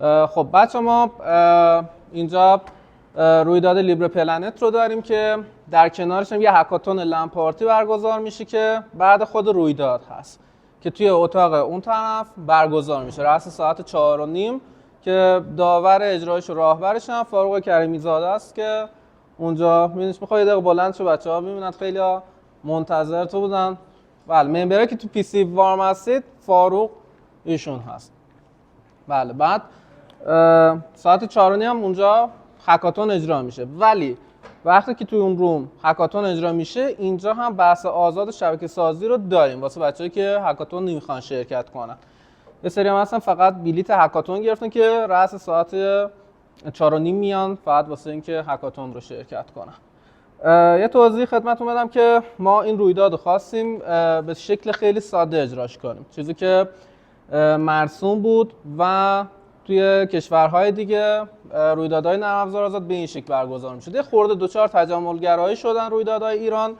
خب بچه ما اینجا رویداد لیبره پلنت رو داریم که در کنارش هم یه هکاتون لن پارتی برگزار میشه که بعد خود رویداد هست که توی اتاق اون طرف برگزار میشه رأس ساعت 4:30 که داور اجرایش و راهبرش هم فاروق کریمی زاده است که اونجا میبینیش. میخوای یه دقیقه بلند شو بچه‌ها ببینن، خیلی منتظر تو بودن. بله ممبرایی که تو پی سی وارم هستید فاروق ایشون هست. بله بعد ساعت 4:30 هم اونجا هکاتون اجرا میشه، ولی وقتی که توی اون روم هکاتون اجرا میشه اینجا هم بحث آزاد شبکه سازی رو داریم واسه بچه‌ای که هکاتون نمیخوان شرکت کنن. یه سری هم هستن فقط بلیت هکاتون گرفتن که رأس ساعت 4:30 میان فقط واسه اینکه هکاتون رو شرکت کنن. یه توضیح خدمتتون بدم که ما این رویداد رو خواستیم به شکل خیلی ساده اجراش کنیم، چیزی که مرسوم بود و توی کشورهای دیگه رویدادهای نرم افزار آزاد به این شکل برگزار می‌شد. یه خورده دوچار تجمل‌گرایی شدن رویدادهای ایران،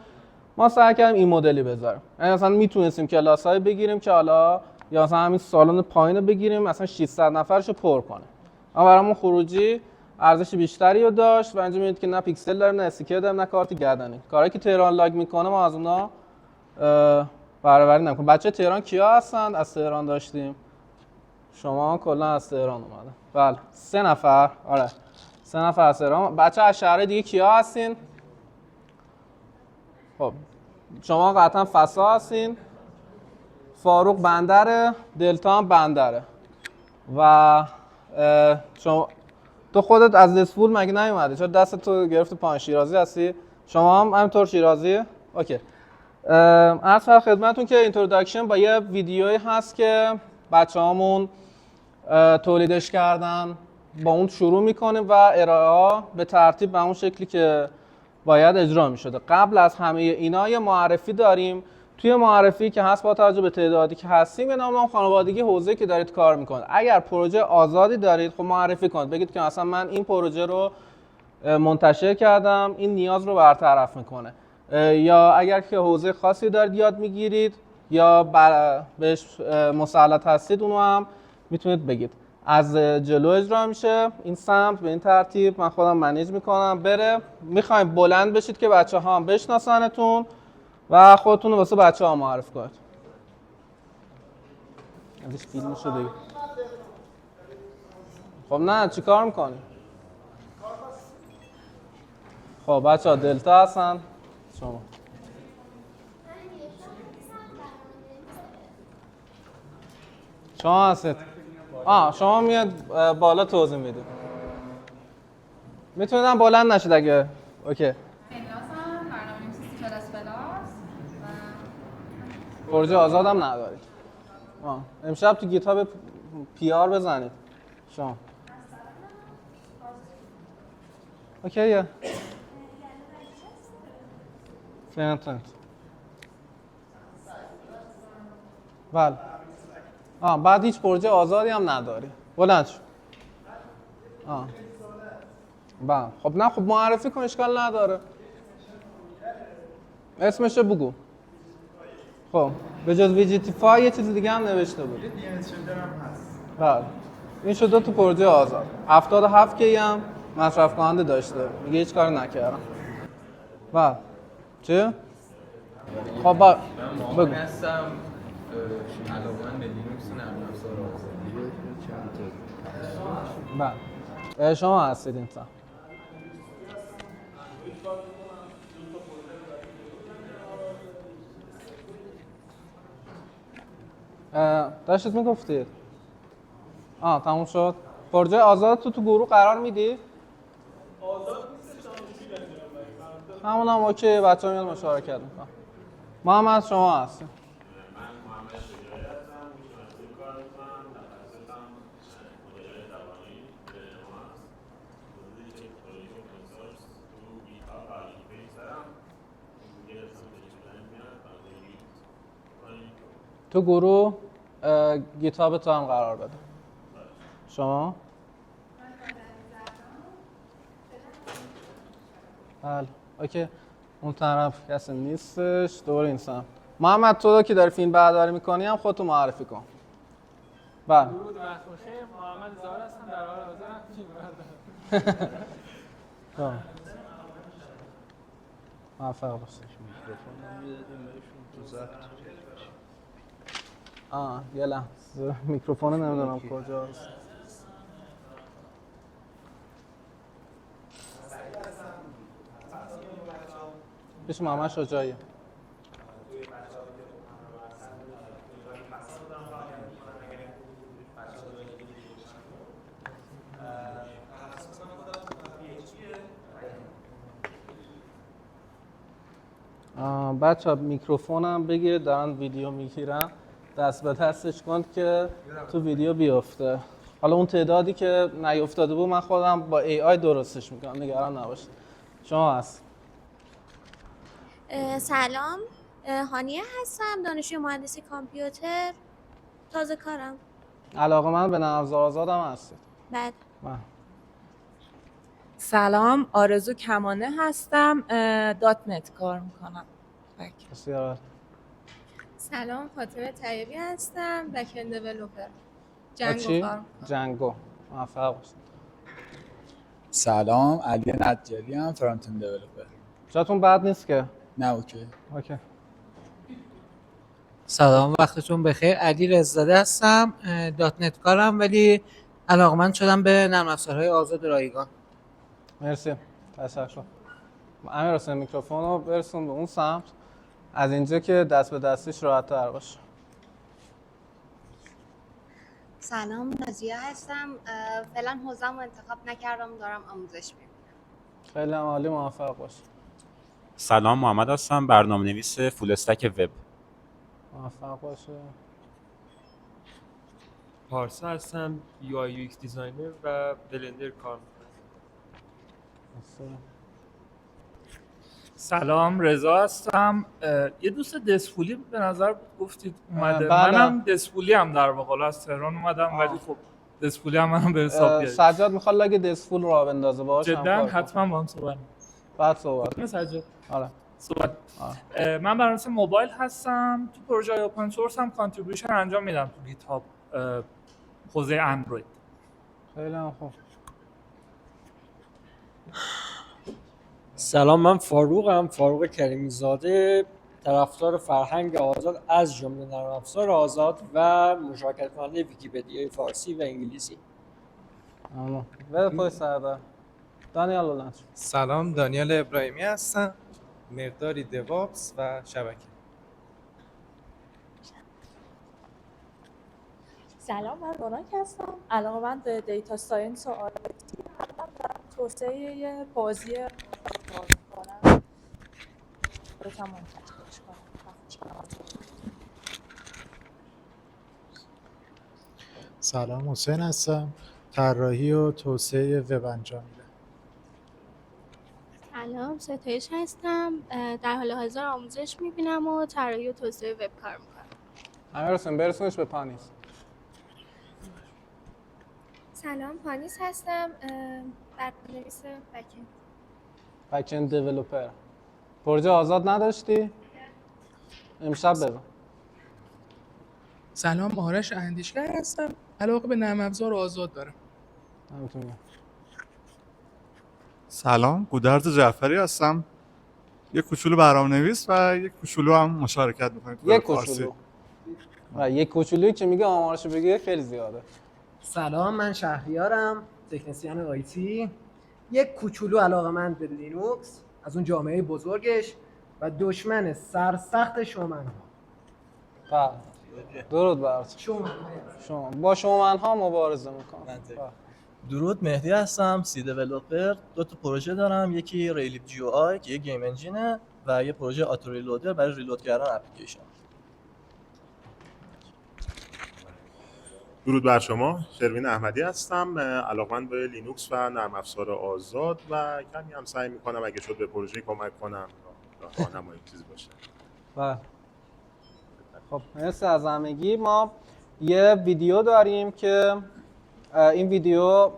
ما سعی کردیم این مدلی بذاریم. یعنی مثلا میتونستیم کلاس‌های بگیریم که حالا یا مثلا همین سالن پایین رو بگیریم مثلا 600 نفرش رو پر کنه. اما برامون خروجی ارزش بیشتری رو داشت و انجام میدید که نه پیکسل داریم نه استیکر داریم نه کارت گردنی. کاری که تهران لاگ میکنه ما از اونها برابری نمی‌کنیم. بچه تهران کیا هستن؟ از تهران داشتیم. شما کلا از تهران اومده. بله 3 نفر. آره 3 نفر از تهران. بچه از شهر دیگه کیا هستین؟ خب شما قطعا فسا هستین. فاروق بندره، دلتا هم بندره. و شما تو خودت از دسفول مگه نیومدی؟ چرا دست تو گرفت پایین؟ شیرازی هستی؟ شما هم همینطور شیرازی؟ اوکی. عرض کنم خدمتتون که اینتروداکشن با یه ویدیویی هست که بچه‌هامون تولیدش کردن، با اون شروع میکنیم و ارائه ها به ترتیب به اون شکلی که باید اجرا میشده. قبل از همه اینا یه معرفی داریم. توی معرفی که هست با توجه به تعدادی که هستیم یه نام خانوادگی حوزه‌ای که دارید کار میکنید. اگر پروژه آزادی دارید خب معرفی کنید، بگید که مثلا من این پروژه رو منتشر کردم، این نیاز رو برطرف میکنه. یا اگر که حوزه خاصی دارید یاد میگیرید یا بهش مسلط هستید اونو هم میتونید بگید. از جلو اجرا میشه این سمت به این ترتیب، من خودم منیج میکنم بره. میخوایم بلند بشید که بچه ها هم بشناسنتون و خودتون رو واسه بچه ها معرفی کنید. ازش فیلم شده. خب نه چی کار میکنی؟ خب بچه ها دلتا هستن. شما هستید. شما میاد بالا توضیح میدید. میتونیدم بلند نشید اگه اوکی. پروژه آزادم ندارید. امشب تو گیتاب پی آر بزنید. شما اوکیه. فهمتید. بله. بعد هیچ پروژه آزادی هم نداری. بلند شو. بله. خب نه خب معرفی کن اشکال نداره. اسمش رو بگو. خب به جز ویجیتیفای یه چیز دیگه هم نوشته بود. بله. این شده تو پروژه آزاد. 77 کی هم مصرف کننده داشته. میگه هیچ کاری نکردم. بله. چی؟ خب بگو. علاوه‌اً به لینوکس و نرم افزار آزاد. بله. شما هستید این سم. داشتید میگفتید؟ تموم شد. پروژه آزاد تو گروه قرار میدی؟ آزاد نیست. همون هم اوکی، بچه ها میاد مشارکت میکنن. محمد شما هستید. تو گروه گیتاب تو هم قرار بده. شما؟ بله اوکی. اون طرف کسی نیستش. دور این سمت. محمد تو که داری فیلم برداری میکنی هم خودتو معرفی کن. بله. درود وقت بخیر. محمد زاهر هستم، در حال حاضر فیلم بردارم. موفق باشید. یه لحظه میکروفون نمیدونم کجاست. پیش محمد شجاعی. بچه میکروفونم بگیر، دارن ویدیو میگیرن، دست به دستش کن که تو ویدیو بیفته. حالا اون تعدادی که نیفتاده بود من خودم با AI درستش میکنم، نگران نباشید. شما هست. سلام، هانیه هستم، دانشجوی مهندسی کامپیوتر، تازه کارم. علاقه من به نرم افزار آزادم هستید. بعد سلام، آرزو کمانه هستم، دات نت کار میکنم. بسیار. سلام، فاطمه طیبی هستم، بک اند دیولپر. جنگو کار میکنم. جنگو. موفق باشید. سلام، علی نجاری هم، فرانت اند دیولپر. جاتون بد نیست که؟ نه اوکی. سلام، وقتتون بخیر. علی رضازاده هستم، دات نت کارم ولی علاقمند شدم به نرم افزارهای آزاد رایگان. مرسی. تشکر. امیر حسین میکروفون رو برسون به اون سمت، از اینجا که دست به دستیش راحت تر باشه. سلام، نازیه هستم، فعلا حوزه‌مو انتخاب نکردم، دارم آموزش میبینم. خیلی عالی، موفق باش. سلام، محمد هستم، برنامه‌نویس فول استک وب. موفق باشه. پارسا هستم، UI UX دیزاینر و بلندر کار میکنم. سلام، رضا هستم. یه دوست دسپولی به نظر گفتید اومده. بله. منم دسپولی هم در واقع از تهران اومدم ولی خب دسپولی هم منم به حساب بیارید. سجاد میخواد لاگ دسپول راه بندازه باهاش جدا حتما با هم صحبت بعد صحبت کنیم. سجاد آره صحبت. من برنامه‌نویس موبایل هستم، تو پروژه اوپن سورس هم کانتریبیوشن انجام میدم تو گیت هاب حوزه اندروید. خیلی خوب. سلام، من فاروق کریمی زاده، طرفدار فرهنگ آزاد از جمله نرم افزار آزاد و مشارکت کننده ویکی‌پدیای فارسی و انگلیسی. ممنون. بده پای سردار. دانیال اولنچ. سلام، دانیال ابراهیمی هستم، مقداری دیوابس و شبکه. سلام، من روناک هستم، علاقه‌مند به دیتا ساینس و آی‌تی هستم و توسعه بازی کنم. سلام، حسین هستم، طراحی و توسعه وب انجام میدم. سلام، ستایش هستم، در حال حاضر آموزش میبینم و طراحی و توسعه وب کار میکنم. امیر حسین برسونش به پانیس. سلام، پانیس هستم، برنامه‌نویس بک اند دیولپر. پروژه آزاد نداشتی؟ امشب بزن. سلام، آرش اندیشگر هستم، علاقه به نرم افزار آزاد دارم. نمیتونم. سلام، گودرز جعفری هستم، یک کوچولو برنامه‌نویس و یک کوچولو هم مشارکت می‌کنم. یک کوچولو. یک کوچولویی که میگه آمارشو بگه خیلی زیاده. سلام، من شهریارم، تکنسین آیتی، یک کوچولو علاقه‌مند به لینوکس از اون جامعه بزرگش و دشمن سرسخت شومن‌ها. بله. درود برات. شما با شومن‌ها مبارزه میکنم. درود، مهدی هستم، سی دیولپر، دو تا پروژه دارم، یکی ریلیف جی او آی که یه گیم انجینه و یه پروژه آتو ریلودر برای ریلود کردن اپلیکیشن. درود بر شما، شروین احمدی هستم، علاقه‌مند به لینوکس و نرم افزار آزاد و کمی هم سعی می‌کنم اگه شد به پروژه کمک کنم تا راهنمایی چیزی باشه. بله. خب مرسی از همگی. ما یه ویدیو داریم که این ویدیو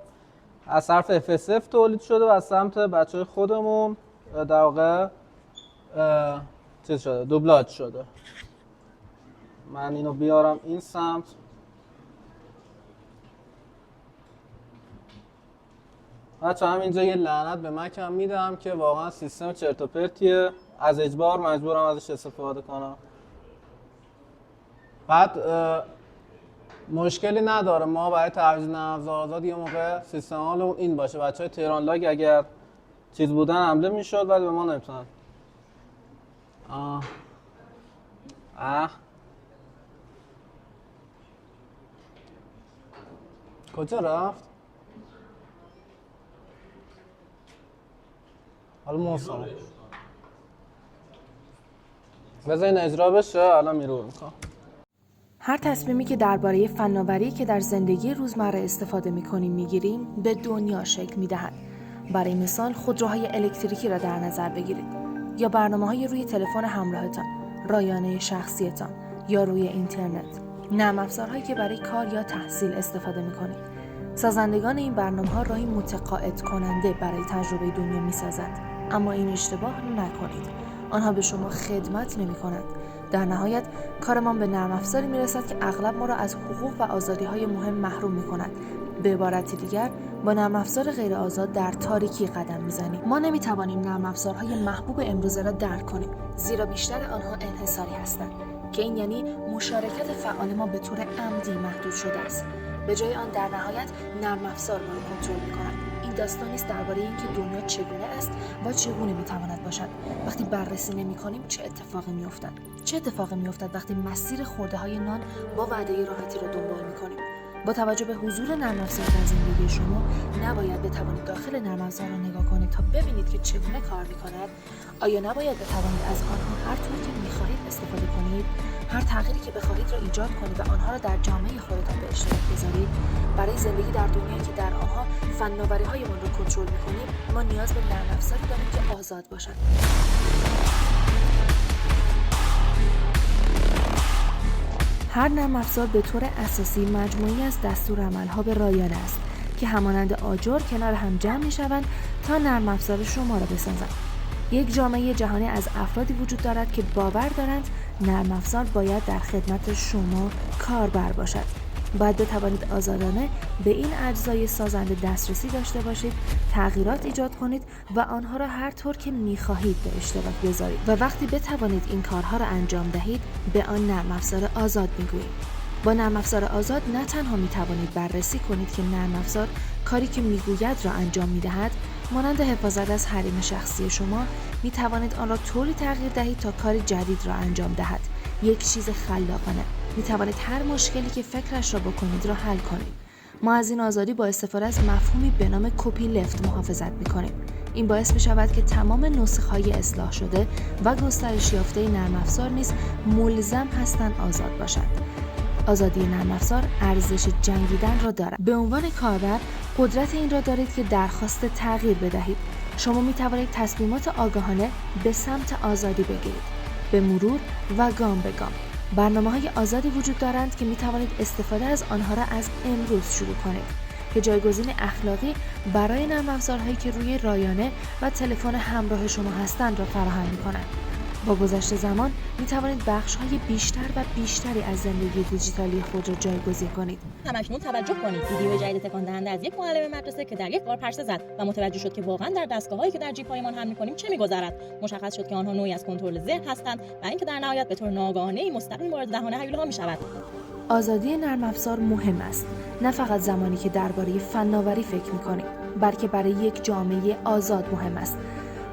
از طرف FSF تولید شده و از سمت بچه‌های خودمون در واقع چیز شده، دوبلاژ شده. من اینو بیارم این سمت. بچه همینجا یه لعنت به مک هم میدم که واقعا سیستم چرت و پرتیه، از اجبار مجبورم ازش استفاده کنم. بعد مشکلی نداره، ما برای ترویج نرم افزار آزاد یه موقع سیستم حالمون این باشه بچهای تهران لاگ اگر چیز بودن حمله میشد ولی به ما نمیتونن. کجا رفت؟ حالا موسم بذارین اجرا بشه، الان میرور میکنم. هر تصمیمی که درباره فناوری که در زندگی روزمره استفاده می‌کنیم می‌گیریم به دنیا شکل می‌دهد. برای مثال خودروهای الکتریکی را در نظر بگیرید یا برنامه‌های روی تلفن همراهتان، رایانه شخصیتان یا روی اینترنت. نرم افزارهایی که برای کار یا تحصیل استفاده می‌کنید. سازندگان این برنامه‌ها راهی متقاعد کننده برای تجربه دنیا می‌سازند. اما این اشتباه را نکنید. آنها به شما خدمت نمی‌کنند. در نهایت کارمان به نرم افزاری میرسد که اغلب ما را از حقوق و آزادی‌های مهم محروم می‌کند. به عبارت دیگر با نرم افزار غیر آزاد در تاریکی قدم می‌زنیم. ما نمی‌توانیم نرم افزارهای محبوب امروزه را درک کنیم، زیرا بیشتر آنها انحصاری هستند که این یعنی مشارکت فعال ما به طور عمدی محدود شده است. به جای آن در نهایت نرم افزار ما را کنترل می‌کند. این داستانی است درباره اینکه دنیا چگونه است و چگونه می‌تواند باشد. وقتی بررسی نمی‌کنیم چه اتفاقی می‌افتد؟ چه اتفاقی می‌افتد وقتی مسیر خورده‌های نان با وعده راحتی را دنبال می‌کنیم؟ با توجه به حضور نرم افزار در زندگی شما نباید بتوانید داخل نرم افزار را نگاه کنید تا ببینید که چگونه کار می‌کند؟ آیا نباید بتوانید از آنها هر طور که می‌خواهید استفاده کنید؟ هر تغییری که بخواهید را ایجاد کنید و آنها را در جامعه خودتان به اشتراک بذارید؟ برای زندگی در دنیایی که در آنها فناوری‌هایمان را کنترل می‌کنیم، ما نیاز به نرم افزاری داریم که آزاد باشد. هر نرم افزار به طور اساسی مجموعی از دستورالعمل‌ها به رایانه است که همانند آجر کنار هم جمع می‌شوند تا نرم افزار شما را بسازند. یک جامعه جهانی از افرادی وجود دارد که باور دارند نرم افزار باید در خدمت شما کاربر باشد. باید بتوانید آزادانه به این اجزای سازنده دسترسی داشته باشید، تغییرات ایجاد کنید و آنها را هر طور که می‌خواهید به اشتراک بذارید و وقتی بتوانید این کارها را انجام دهید به آن نرم افزار آزاد می‌گوییم. با نرم افزار آزاد نه تنها می‌توانید بررسی کنید که نرم افزار کاری که می‌گوید را انجام می‌دهد، مانند حفاظت از حریم شخصی شما می‌توانید آن را طوری تغییر دهید تا کاری جدید را انجام دهد. یک چیز خلاقانه. می‌توانید هر مشکلی که فکرش را بکنید را حل کنید. ما از این آزادی با استفاده از مفهومی به نام کپی لفت محافظت می‌کنیم. این باعث می‌شود که تمام نسخه‌های اصلاح شده و گسترش یافته نرم افزار نیز ملزم هستند آزاد باشند. آزادی نرم افزار ارزش جنگیدن را دارد. به عنوان کاربر قدرت این را دارید که درخواست تغییر بدهید. شما می‌توانید تصمیمات آگاهانه به سمت آزادی بگیرید، به مرور و گام به گام. برنامه‌های آزادی وجود دارند که می‌توانید استفاده از آنها را از امروز شروع کنید که جایگزین اخلاقی برای نرم افزارهایی که روی رایانه و تلفن همراه شما هستند را فراهم می‌کنند. با گذشت زمان می‌توانید بخش‌های بیشتر و بیشتری از زندگی دیجیتالی خود را جایگزین کنید. همکنون توجه کنید، ویدیو جدید تکان دهنده از یک معلم مدرسه که در یک بار پرسه زد و متوجه شد که واقعا در دستگاه‌هایی که در جیب‌هایمان حمل می‌کنیم چه می‌گذرد. مشخص شد که آنها نوعی از کنترل ذهن هستند و اینکه در نهایت به طور ناآگاهانه‌ای مستقیم وارد دهان هیوله‌ها می‌شود. آزادی نرم افزار مهم است، نه فقط زمانی که درباره فناوری فکر می‌کنیم، بلکه برای یک جامعه آزاد مهم است.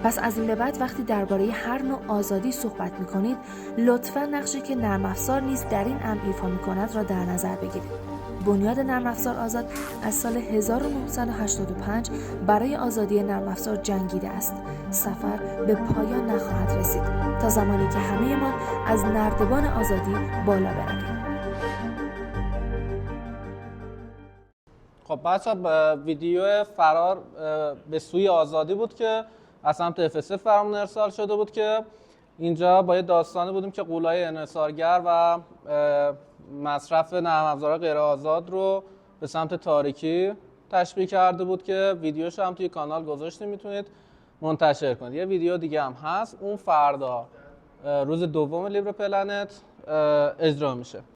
پس از این به بعد وقتی درباره هر نوع آزادی صحبت می‌کنید، لطفاً نقشی که نرم افزار نیز در این امر ایفا می‌کند را در نظر بگیرید. بنیاد نرم افزار آزاد از سال 1985 برای آزادی نرم افزار جنگیده است. سفر به پایان نخواهد رسید تا زمانی که همه‌مان از نردبان آزادی بالا برویم. خب بچه‌ها، ویدیو فرار به سوی آزادی بود که از سمت FSF فرامون ارسال شده بود که اینجا با یه داستانی بودیم که غولای انحصارگر و مصرف نرم افزارهای غیر آزاد رو به سمت تاریکی تشبیه کرده بود که ویدیوش هم توی کانال گذاشتیم، میتونید منتشر کنید. یه ویدیو دیگه هم هست، اون فردا روز دوم لیبر پلنت اجرا میشه.